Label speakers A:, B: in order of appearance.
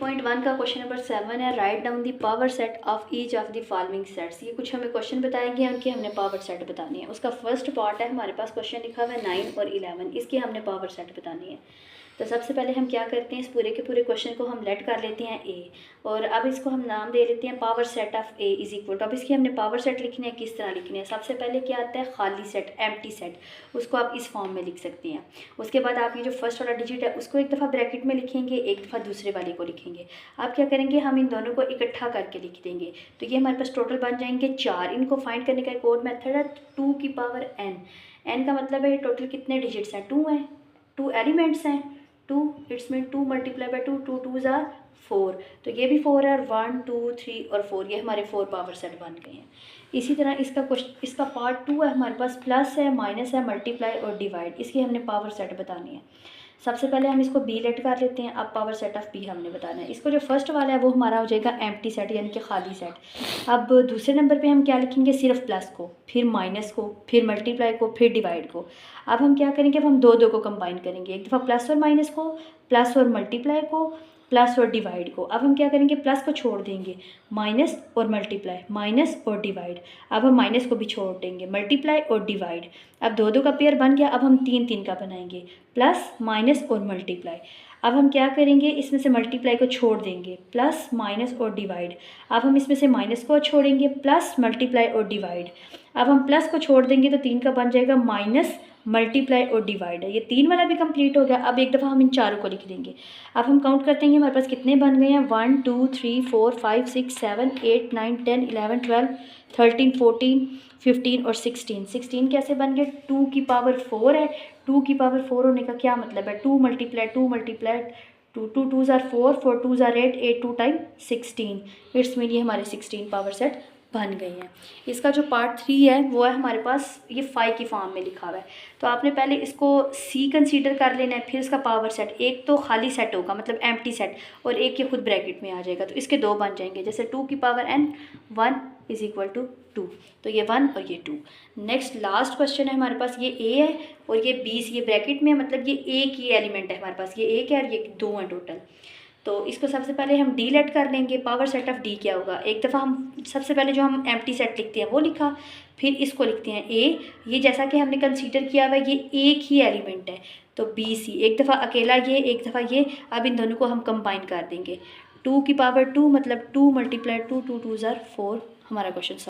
A: 6.1 का question number 7 है। Write down the power set of each of the following sets. ये कुछ हमें क्वेश्चन बताएंगे, उनकी हमने पावर सेट बतानी है। उसका फर्स्ट पार्ट है, हमारे पास क्वेश्चन लिखा हुआ है 9 और 11, इसकी हमने पावर सेट बतानी है। तो सबसे पहले हम क्या करते हैं, इस पूरे के पूरे क्वेश्चन को हम लेट कर लेते हैं ए, और अब इसको हम नाम दे लेते हैं power set of A is equal to. अब इसकी हमने पावर सेट लिखनी है, किस तरह लिखनी है। सबसे पहले क्या आता है, खाली सेट, एम्प्टी सेट, उसको आप इस फॉर्म में लिख सकते हैं। उसके बाद आप ये जो फर्स्ट वाला डिजिट है उसको एक दफ़ा ब्रैकेट में लिखेंगे, एक दफ़ा दूसरे वाले को लिखेंगे। अब क्या करेंगे, हम इन दोनों को इकट्ठा करके लिख देंगे, तो ये हमारे पास टोटल बन जाएंगे 4। इनको फाइंड करने का एक और मेथड है, 2 की पावर n। n का मतलब है टोटल कितने डिजिट्स हैं, 2 हैं, 2 एलिमेंट्स हैं, 2 it's mean 2 multiply by 2, 2 2s are 4, तो ये भी 4 है, 1 2 3 और 4, ये हमारे 4 पावर सेट बन गए हैं। इसी तरह इसका पार्ट 2 है, हमारे पास प्लस है, माइनस है, मल्टीप्लाई और डिवाइड, इसकी हमने पावर सेट बतानी है। सबसे पहले हम इसको बी लेट कर लेते हैं। अब पावर सेट ऑफ बी हमने बताना है। इसको जो फर्स्ट वाला है वो हमारा हो जाएगा एम्प्टी सेट, यानी कि खाली सेट। अब दूसरे नंबर पे हम क्या लिखेंगे, सिर्फ प्लस को, फिर माइनस को, फिर मल्टीप्लाई को, फिर डिवाइड को। अब हम क्या करेंगे, अब हम दो को कंबाइन करेंगे, एक दफ़ा प्लस और माइनस को, प्लस और मल्टीप्लाई को, प्लस और डिवाइड को। अब हम क्या करेंगे, प्लस को छोड़ देंगे, माइनस और मल्टीप्लाई, माइनस और डिवाइड। अब हम माइनस को भी छोड़ देंगे, मल्टीप्लाई और डिवाइड। अब दो का पेयर बन गया, अब हम 3 का बनाएंगे, प्लस माइनस और मल्टीप्लाई। अब हम क्या करेंगे, इसमें से मल्टीप्लाई को छोड़ देंगे, प्लस माइनस और डिवाइड। अब हम इसमें से माइनस को छोड़ेंगे, प्लस मल्टीप्लाई और डिवाइड। अब हम प्लस को छोड़ देंगे तो 3 का बन जाएगा, माइनस मल्टीप्लाई और डिवाइड है। ये 3 वाला भी कंप्लीट हो गया। अब एक दफ़ा हम इन चारों को लिख देंगे। अब हम काउंट करते हैं हमारे पास कितने बन गए हैं, 1 2 3 4 5 6 7 8 9 10 11 12 13 14 15 और 16। 16 कैसे बन गए, 2 की पावर 4 है। 2 की पावर 4 होने का क्या मतलब है, 2 multiply 2 multiply 2, 2 2s are 4, 4 2s are 8, 8 2 time 16, it's mean ये हमारे 16 पावर सेट बन गई हैं। इसका जो पार्ट 3 है वो है हमारे पास ये 5 की फॉर्म में लिखा हुआ है। तो आपने पहले इसको सी कंसीडर कर लेना है, फिर इसका पावर सेट, एक तो खाली सेट होगा मतलब एम्प्टी सेट, और एक ये खुद ब्रैकेट में आ जाएगा, तो इसके 2 बन जाएंगे। जैसे 2 की power n, 1 is equal to 2, तो ये 1 और ये 2। नेक्स्ट लास्ट क्वेश्चन है हमारे पास, ये a है और ये b, ये ब्रैकेट में, मतलब ये एक ही एलिमेंट है हमारे पास, ये एक है और ये 2 हैं टोटल। तो इसको सबसे पहले हम डी लेट कर लेंगे। पावर सेट ऑफ डी क्या होगा, एक दफ़ा हम सबसे पहले जो हम एम्प्टी सेट लिखते हैं वो लिखा, फिर इसको लिखते हैं ए, ये जैसा कि हमने कंसीडर किया हुआ है ये एक ही एलिमेंट है, तो बी सी, एक दफ़ा अकेला ये, एक दफ़ा ये। अब इन दोनों को हम कंबाइन कर देंगे, 2 की पावर 2 मतलब 2 मल्टीप्लाई 2, 2 2s आर 4, हमारा क्वेश्चन